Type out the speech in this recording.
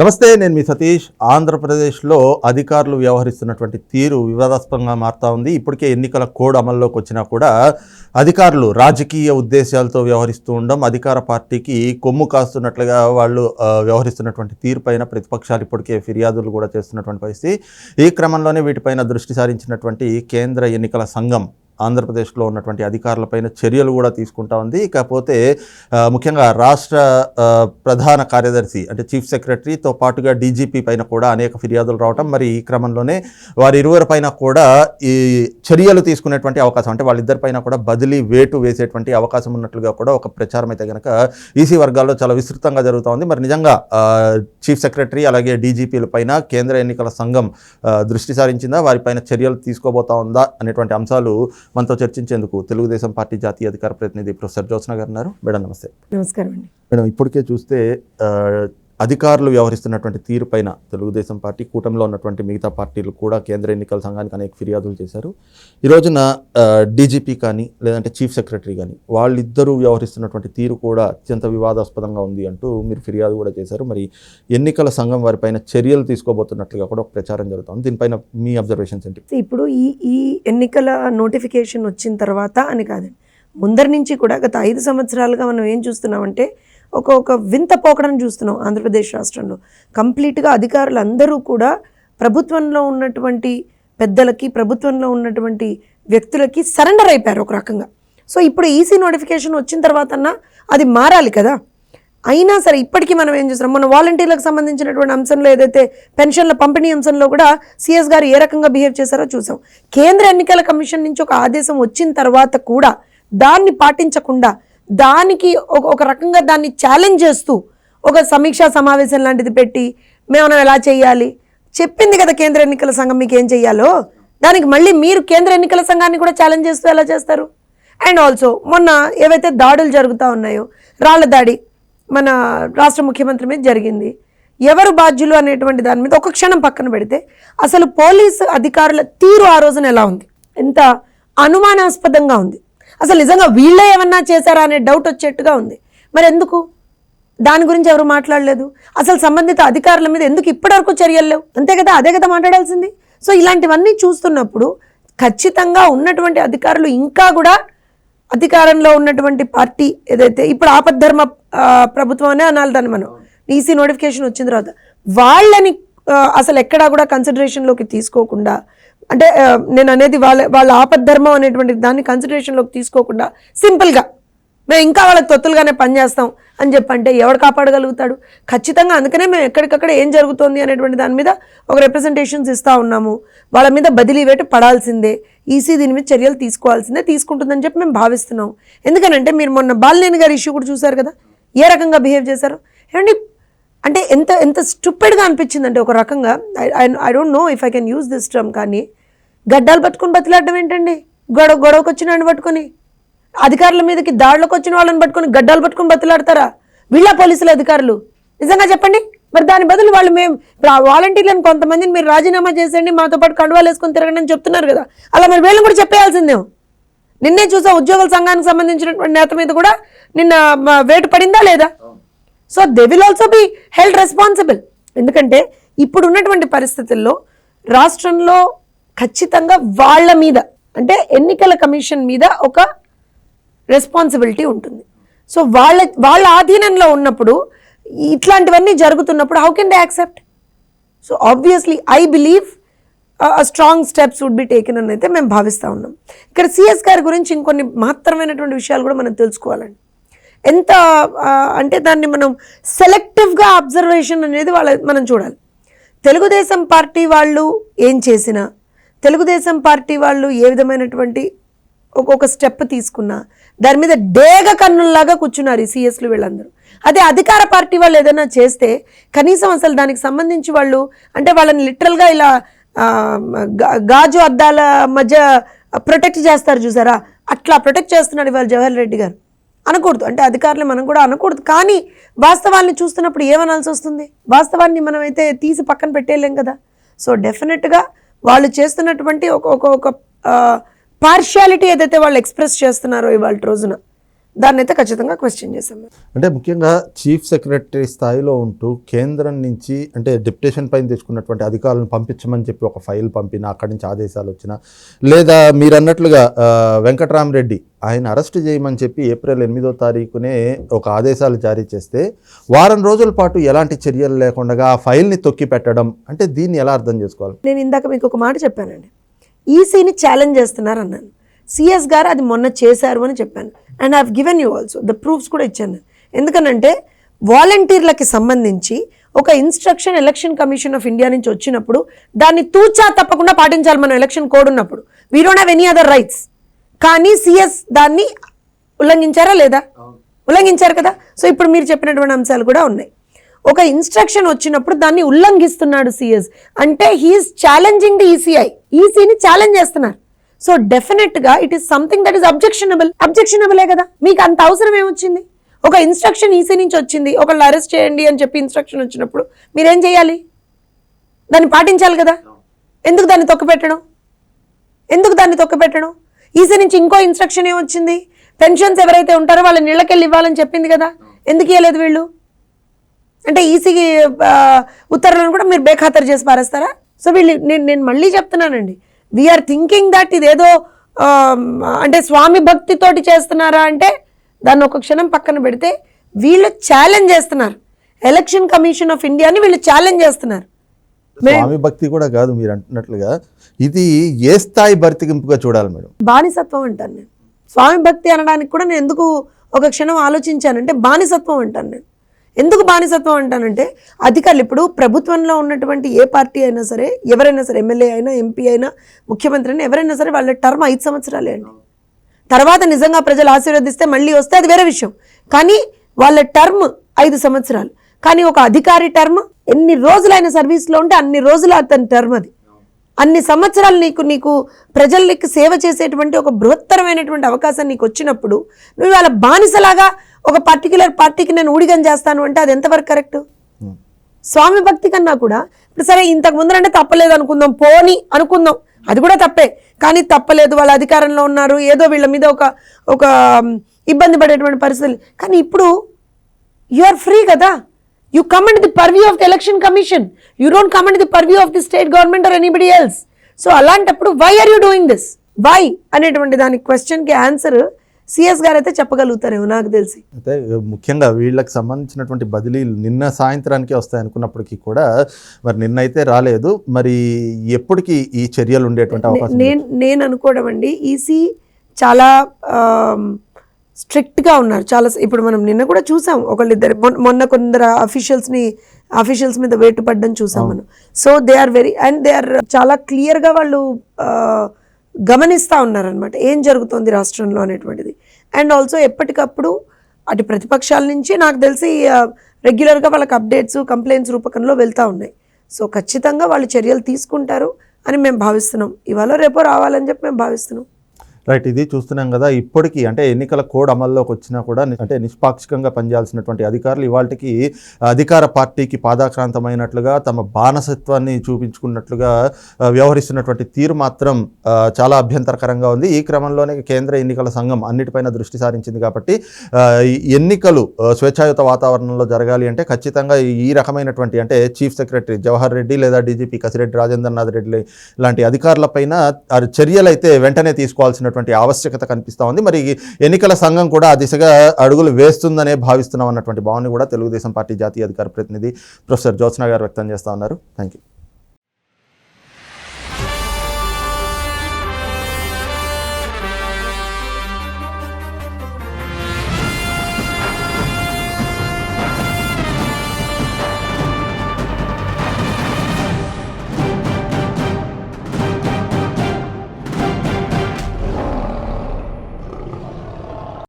నమస్తే, నేను మీ సతీష్. ఆంధ్రప్రదేశ్లో అధికారులు వ్యవహరిస్తున్నటువంటి తీరు వివాదాస్పదంగా మారుతూ ఉంది. ఇప్పటికే ఎన్నికల కోడ్ అమల్లోకి వచ్చినా కూడా అధికారులు రాజకీయ ఉద్దేశాలతో వ్యవహరిస్తూ ఉండడం, అధికార పార్టీకి కొమ్ము కాస్తున్నట్లుగా వాళ్ళు వ్యవహరిస్తున్నటువంటి తీరు పైన ప్రతిపక్షాలు ఇప్పటికే ఫిర్యాదులు కూడా చేస్తున్నటువంటి పరిస్థితి. ఈ క్రమంలోనే వీటిపైన దృష్టి సారించినటువంటి కేంద్ర ఎన్నికల సంఘం ఆంధ్రప్రదేశ్లో ఉన్నటువంటి అధికారులపైన చర్యలు కూడా తీసుకుంటా ఉంది. ఇకపోతే ముఖ్యంగా రాష్ట్ర ప్రధాన కార్యదర్శి అంటే చీఫ్ సెక్రటరీతో పాటుగా డీజీపీ పైన కూడా అనేక ఫిర్యాదులు రావటం, మరి ఈ క్రమంలోనే వారిరువురి పైన కూడా ఈ చర్యలు తీసుకునేటువంటి అవకాశం, అంటే వాళ్ళిద్దరిపైన కూడా బదిలీ వేటు వేసేటువంటి అవకాశం ఉన్నట్లుగా కూడా ఒక ప్రచారం అయితే కనుక ఈసీ వర్గాల్లో చాలా విస్తృతంగా జరుగుతూ ఉంది. మరి నిజంగా చీఫ్ సెక్రటరీ అలాగే డీజీపీల పైన కేంద్ర ఎన్నికల సంఘం దృష్టి సారించిందా, వారిపైన చర్యలు తీసుకోబోతా ఉందా అనేటువంటి అంశాలు మనతో చర్చించేందుకు తెలుగుదేశం పార్టీ జాతీయ అధికార ప్రతినిధి ప్రొఫెసర్ జ్యోత్స్న గారు ఉన్నారు. మేడం నమస్తే. నమస్కారం అండి. మేడం, ఇప్పటికే చూస్తే అధికారులు వ్యవహరిస్తున్నటువంటి తీరు పైన తెలుగుదేశం పార్టీ, కూటమిలో ఉన్నటువంటి మిగతా పార్టీలు కూడా కేంద్ర ఎన్నికల సంఘానికి అనేక ఫిర్యాదులు చేశారు. ఈ రోజున డీజీపీ కానీ లేదంటే చీఫ్ సెక్రటరీ కానీ వాళ్ళిద్దరూ వ్యవహరిస్తున్నటువంటి తీరు కూడా అత్యంత వివాదాస్పదంగా ఉంది అంటూ మీరు ఫిర్యాదు కూడా చేశారు. మరి ఎన్నికల సంఘం వారిపైన చర్యలు తీసుకోబోతున్నట్లుగా కూడా ఒక ప్రచారం జరుగుతుంది. దీనిపైన మీ అబ్జర్వేషన్స్ ఏంటి? ఇప్పుడు ఈ ఎన్నికల నోటిఫికేషన్ వచ్చిన తర్వాత అని కాదండి, ముందరి నుంచి కూడా గత 5 సంవత్సరాలుగా మనం ఏం చూస్తున్నామంటే ఒక వింత పోకడం చూస్తున్నాం. ఆంధ్రప్రదేశ్ రాష్ట్రంలో కంప్లీట్గా అధికారులు అందరూ కూడా ప్రభుత్వంలో ఉన్నటువంటి పెద్దలకి, ప్రభుత్వంలో ఉన్నటువంటి వ్యక్తులకి సరెండర్ అయిపోయారు ఒక రకంగా. సో ఇప్పుడు ఈసీ నోటిఫికేషన్ వచ్చిన తర్వాత అది మారాలి కదా. అయినా సరే ఇప్పటికీ మనం ఏం చూస్తున్నాం, మన వాలంటీర్లకు సంబంధించినటువంటి అంశంలో ఏదైతే పెన్షన్ల పంపిణీ అంశంలో కూడా సిఎస్ గారు ఏ రకంగా బిహేవ్ చేశారో చూసాం. కేంద్ర ఎన్నికల కమిషన్ నుంచి ఒక ఆదేశం వచ్చిన తర్వాత కూడా దాన్ని పాటించకుండా దానికి ఒక రకంగా దాన్ని ఛాలెంజ్ చేస్తూ ఒక సమీక్షా సమావేశం లాంటిది పెట్టి మేము ఎలా చేయాలి చెప్పింది కదా కేంద్ర ఎన్నికల సంఘం మీకు ఏం చెయ్యాలో, దానికి మళ్ళీ మీరు కేంద్ర ఎన్నికల సంఘాన్ని కూడా ఛాలెంజ్ చేస్తూ ఎలా చేస్తారు? అండ్ ఆల్సో మొన్న ఏవైతే దాడులు జరుగుతూ ఉన్నాయో, రాళ్ల దాడి మన రాష్ట్ర ముఖ్యమంత్రి మీద జరిగింది, ఎవరు బాధ్యులు అనేటువంటి దాని మీద ఒక క్షణం పక్కన పెడితే అసలు పోలీసు అధికారుల తీరు ఆ రోజున ఎలా ఉంది, ఎంత అనుమానాస్పదంగా ఉంది. అసలు నిజంగా వీళ్ళే ఏమన్నా చేశారా అనే డౌట్ వచ్చేట్టుగా ఉంది. మరి ఎందుకు దాని గురించి ఎవరు మాట్లాడలేదు? అసలు సంబంధిత అధికారుల మీద ఎందుకు ఇప్పటివరకు చర్యలు లేవు? అంతే కదా, అదే కదా మాట్లాడాల్సింది. సో ఇలాంటివన్నీ చూస్తున్నప్పుడు ఖచ్చితంగా ఉన్నటువంటి అధికారులు ఇంకా కూడా అధికారంలో ఉన్నటువంటి పార్టీ ఏదైతే ఇప్పుడు ఆపద్ధర్మ ప్రభుత్వం అనే అనాలి దాన్ని, మనం ఈసీ నోటిఫికేషన్ వచ్చిన తర్వాత వాళ్ళని అసలు ఎక్కడా కూడా కన్సిడరేషన్లోకి తీసుకోకుండా, అంటే నేను అనేది వాళ్ళ ఆపద్ధర్మం అనేటువంటి దాన్ని కన్సిడరేషన్లోకి తీసుకోకుండా సింపుల్గా మేము ఇంకా వాళ్ళకి తొత్తులుగానే పనిచేస్తాం అని చెప్పంటే ఎవడు కాపాడగలుగుతాడు? ఖచ్చితంగా అందుకనే మేము ఎక్కడికక్కడ ఏం జరుగుతోంది అనేటువంటి దాని మీద ఒక రిప్రజెంటేషన్స్ ఇస్తూ ఉన్నాము. వాళ్ళ మీద బదిలీ వేటు పడాల్సిందే, ఈసీ దీని మీద చర్యలు తీసుకోవాల్సిందే, తీసుకుంటుందని చెప్పి మేము భావిస్తున్నాం. ఎందుకనంటే మీరు మొన్న బాలినేని గారి ఇష్యూ కూడా చూశారు కదా, ఏ రకంగా బిహేవ్ చేశారు. ఏమండి అంటే ఎంత స్టూపిడ్గా అనిపించిందంటే ఒక రకంగా, I don't know if I can use this term, కానీ గడ్డాలు పట్టుకొని బతిలాడడం ఏంటండి? గొడవకు వచ్చిన వాడిని పట్టుకొని, అధికారుల మీదకి దాడులకు వచ్చిన వాళ్ళని పట్టుకొని గడ్డాలు పట్టుకొని బతిలాడతారా వీళ్ళ పోలీసుల అధికారులు? నిజంగా చెప్పండి. మరి దాని బదులు వాళ్ళు మేము వాలంటీర్లను కొంతమందిని మీరు రాజీనామా చేసేయండి, మాతో పాటు కండువాలు వేసుకొని తిరగండి అని చెప్తున్నారు కదా, అలా మరి వీళ్ళని కూడా చెప్పేయాల్సిందేమో. నిన్నే చూసా ఉద్యోగుల సంఘానికి సంబంధించినటువంటి నేత మీద కూడా నిన్న వేటు పడిందా లేదా? So they will also be held responsible. ఎందుకంటే ఇప్పుడు ఉన్నటువంటి పరిస్థితుల్లో రాష్ట్రంలో ఖచ్చితంగా వాళ్ళ మీద, అంటే ఎన్నికల కమిషన్ మీద ఒక రెస్పాన్సిబిలిటీ ఉంటుంది. సో వాళ్ళ ఆధీనంలో ఉన్నప్పుడు ఇట్లాంటివన్నీ జరుగుతున్నప్పుడు how can they accept? So obviously I believe strong steps would be taken అని అయితే మేము భావిస్తూ ఉన్నాం. ఇక్కడ సిఎస్ గారి గురించి ఇంకొన్ని మహత్తరమైనటువంటి విషయాలు కూడా మనం తెలుసుకోవాలండి. ఎంత అంటే దాన్ని మనం సెలెక్టివ్గా అబ్జర్వేషన్ అనేది మనం చూడాలి. తెలుగుదేశం పార్టీ వాళ్ళు ఏం చేసినా, తెలుగుదేశం పార్టీ వాళ్ళు ఏ విధమైనటువంటి ఒక్కొక్క స్టెప్ తీసుకున్నా దాని మీద డేగ కన్నుల్లాగా కూర్చున్నారు ఈ సిఎస్లు వీళ్ళందరూ. అదే అధికార పార్టీ వాళ్ళు ఏదైనా చేస్తే కనీసం అసలు దానికి సంబంధించి వాళ్ళు, అంటే వాళ్ళని లిటరల్గా ఇలా గాజు అద్దాల మధ్య ప్రొటెక్ట్ చేస్తారు చూసారా, అట్లా ప్రొటెక్ట్ చేస్తున్నాడు ఇవాళ జవహర్ రెడ్డి గారు. అనకూడదు, అంటే అధికారులు మనం కూడా అనకూడదు, కానీ వాస్తవాన్ని చూస్తున్నప్పుడు ఏమనాల్సి వస్తుంది? వాస్తవాన్ని మనమైతే తీసి పక్కన పెట్టేయలేం కదా. సో డెఫినెట్గా వాళ్ళు చేస్తున్నటువంటి ఒక పార్షియాలిటీ ఏదైతే వాళ్ళు ఎక్స్ప్రెస్ చేస్తున్నారో ఇవాళ రోజున, దాన్ని అయితే ఖచ్చితంగా క్వశ్చన్ చేశాం. అంటే ముఖ్యంగా చీఫ్ సెక్రటరీ స్థాయిలో ఉంటూ కేంద్రం నుంచి అంటే డిప్యుటేషన్ పైన తెచ్చుకున్నటువంటి అధికారులను పంపించమని చెప్పి ఒక ఫైల్ పంపిన అక్కడి నుంచి ఆదేశాలు వచ్చినా, లేదా మీరు అన్నట్లుగా వెంకట్రామరెడ్డి ఆయన అరెస్ట్ చేయమని చెప్పి ఏప్రిల్ 8వ తారీఖునే ఒక ఆదేశాలు జారీ చేస్తే వారం రోజుల పాటు ఎలాంటి చర్యలు లేకుండా ఆ ఫైల్ని తొక్కి పెట్టడం, అంటే దీన్ని ఎలా అర్థం చేసుకోవాలి? నేను ఇందాక మీకు ఒక మాట చెప్పానండి, ఈసీని ఛాలెంజ్ చేస్తున్నారు అన్నాను. సిఎస్ గారు అది మొన్న చేశారు అని చెప్పాను. And I have given you also the proofs కూడా ఇచ్చాను నేను. ఎందుకనంటే వాలంటీర్లకి సంబంధించి ఒక instruction election commission of India నుంచి వచ్చినప్పుడు దాన్ని తూచా తప్పకుండా పాటించాలి మనం ఎలక్షన్ కోడ్ ఉన్నప్పుడు. We don't have any other rights. కానీ సిఎస్ దాన్ని ఉల్లంఘించారా లేదా? ఉల్లంఘించారు కదా. సో ఇప్పుడు మీరు చెప్పినటువంటి అంశాలు కూడా ఉన్నాయి. ఒక ఇన్స్ట్రక్షన్ వచ్చినప్పుడు దాన్ని ఉల్లంఘిస్తున్నాడు సిఎస్ అంటే హీఈస్ ఛాలెంజింగ్ ది ఈసీఐ. ఈసీని ఛాలెంజ్ చేస్తున్నారు. So definitely it is something that is objectionable కదా. మీకు అంత అవసరం ఏమొచ్చింది? ఒక ఇన్స్ట్రక్షన్ ఈసీ నుంచి వచ్చింది, ఒకళ్ళు అరెస్ట్ చేయండి అని చెప్పి ఇన్స్ట్రక్షన్ వచ్చినప్పుడు మీరేం చేయాలి? దాన్ని పాటించాలి కదా. ఎందుకు దాన్ని తొక్కపెట్టడం? ఈసీ నుంచి ఇంకో ఇన్స్ట్రక్షన్ ఏమొచ్చింది? పెన్షన్స్ ఎవరైతే ఉంటారో వాళ్ళ నీళ్ళకెళ్ళి ఇవ్వాలని చెప్పింది కదా. ఎందుకు ఇవ్వలేదు వీళ్ళు? అంటే ఈసీకి ఉత్తర్వులను కూడా మీరు బేఖాతరు చేసి పారేస్తారా? సో వీళ్ళు నేను మళ్ళీ చెప్తున్నానండి, వీఆర్ థింకింగ్ దట్ ఇదేదో అంటే స్వామి భక్తితోటి చేస్తున్నారా అంటే దాన్ని ఒక క్షణం పక్కన పెడితే వీళ్ళు ఛాలెంజ్ చేస్తున్నారు. ఎలక్షన్ కమిషన్ ఆఫ్ ఇండియాని వీళ్ళు ఛాలెంజ్ చేస్తున్నారు. స్వామి భక్తి కూడా కాదు మీరు అంటున్నట్లుగా, ఇది ఏ స్థాయి బర్తికింపుగా చూడాలి మేడం? బానిసత్వం అంటాను నేను. స్వామి భక్తి అనడానికి కూడా నేను ఎందుకు ఒక క్షణం ఆలోచించానంటే బానిసత్వం అంటాను నేను. ఎందుకు బానిసత్వం అంటానంటే అధికారులు ఇప్పుడు ప్రభుత్వంలో ఉన్నటువంటి ఏ పార్టీ అయినా సరే, ఎవరైనా సరే, ఎమ్మెల్యే అయినా, ఎంపీ అయినా, ముఖ్యమంత్రి అయినా, ఎవరైనా సరే వాళ్ళ టర్మ్ 5 సంవత్సరాలే అండి. తర్వాత నిజంగా ప్రజలు ఆశీర్వదిస్తే మళ్ళీ వస్తే అది వేరే విషయం. కానీ వాళ్ళ టర్మ్ 5 సంవత్సరాలు. కానీ ఒక అధికారి టర్మ్ ఎన్ని రోజులైన సర్వీస్లో ఉంటే అన్ని రోజులు అతని టర్మ్ అది. అన్ని సంవత్సరాలు నీకు ప్రజలకి సేవ చేసేటువంటి ఒక బృహత్తరమైనటువంటి అవకాశం నీకు వచ్చినప్పుడు నువ్వు వాళ్ళ బానిసలాగా ఒక పర్టికులర్ పార్టీకి నేను ఊడిగం చేస్తాను అంటే అది ఎంతవరకు కరెక్ట్? స్వామి భక్తి కన్నా కూడా ఇప్పుడు సరే ఇంతకు ముందరంటే తప్పలేదు అనుకుందాం, పోని అనుకుందాం, అది కూడా తప్పే. కానీ తప్పలేదు, వాళ్ళ అధికారంలో ఉన్నారు, ఏదో వీళ్ళ మీద ఒక ఇబ్బంది పడేటువంటి పరిస్థితులు. కానీ ఇప్పుడు యు ఆర్ ఫ్రీ కదా. You come under the purview of the election commission. You don't come under the purview of the state government or anybody else. So అలాంటప్పుడు why are you doing this? Why అనేటువంటి దానికి క్వశ్చన్కి answer CS గారు అయితే చెప్పగలుగుతారేమో నాకు తెలిసి. అయితే ముఖ్యంగా వీళ్ళకి సంబంధించినటువంటి బదిలీలు నిన్న సాయంత్రానికే వస్తాయి అనుకున్నప్పటికీ కూడా మరి నిన్న అయితే రాలేదు. మరి ఎప్పటికీ ఈ చర్యలు ఉండేటువంటి అవకాశం? నేను అనుకోవడం అండి, ఈసీ చాలా స్ట్రిక్ట్గా ఉన్నారు. చాలా ఇప్పుడు మనం నిన్న కూడా చూసాం, ఒకళ్ళిద్దరు మొన్న కొందరు అఫీషియల్స్ మీద వేటు పడ్డం చూసాం మనం. సో దే ఆర్ చాలా క్లియర్గా వాళ్ళు గమనిస్తూ ఉన్నారనమాట ఏం జరుగుతుంది రాష్ట్రంలో అనేటువంటిది. అండ్ ఆల్సో ఎప్పటికప్పుడు అటు ప్రతిపక్షాల నుంచి నాకు తెలిసి రెగ్యులర్గా వాళ్ళకి అప్డేట్స్, కంప్లైంట్స్ రూపకంలో వెళ్తూ ఉన్నాయి. సో ఖచ్చితంగా వాళ్ళు చర్యలు తీసుకుంటారు అని మేము భావిస్తున్నాం. ఇవాళ రేపో రావాలని చెప్పి మేము భావిస్తున్నాం. రైట్, ఇది చూస్తున్నాం కదా. ఇప్పటికీ అంటే ఎన్నికల కోడ్ అమల్లోకి వచ్చినా కూడా అంటే నిష్పాక్షికంగా పనిచేయాల్సినటువంటి అధికారులు ఇవాళకి అధికార పార్టీకి పాదాక్రాంతమైనట్లుగా తమ బానిసత్వాన్ని చూపించుకున్నట్లుగా వ్యవహరిస్తున్నటువంటి తీరు మాత్రం చాలా అభ్యంతరకరంగా ఉంది. ఈ క్రమంలోనే కేంద్ర ఎన్నికల సంఘం అన్నిటిపైన దృష్టి సారించింది కాబట్టి ఎన్నికలు స్వేచ్ఛాయుత వాతావరణంలో జరగాలి అంటే ఖచ్చితంగా ఈ రకమైనటువంటి అంటే చీఫ్ సెక్రటరీ జవహర్ రెడ్డి లేదా డీజీపీ కసిరెడ్డి రాజేంద్రనాథ్ రెడ్డి లాంటి అధికారులపైన చర్యలు అయితే వెంటనే తీసుకోవాల్సినటువంటి ఆవశ్యకత కనిపిస్తూ ఉంది. మరి ఎన్నికల సంఘం కూడా ఆ దిశగా అడుగులు వేస్తుందనే భావిస్తున్నాం అన్నటువంటి భావన కూడా తెలుగుదేశం పార్టీ జాతీయ అధికార ప్రతినిధి ప్రొఫెసర్ జ్యోత్స్న గారు వ్యక్తం చేస్తూ ఉన్నారు. Thank you.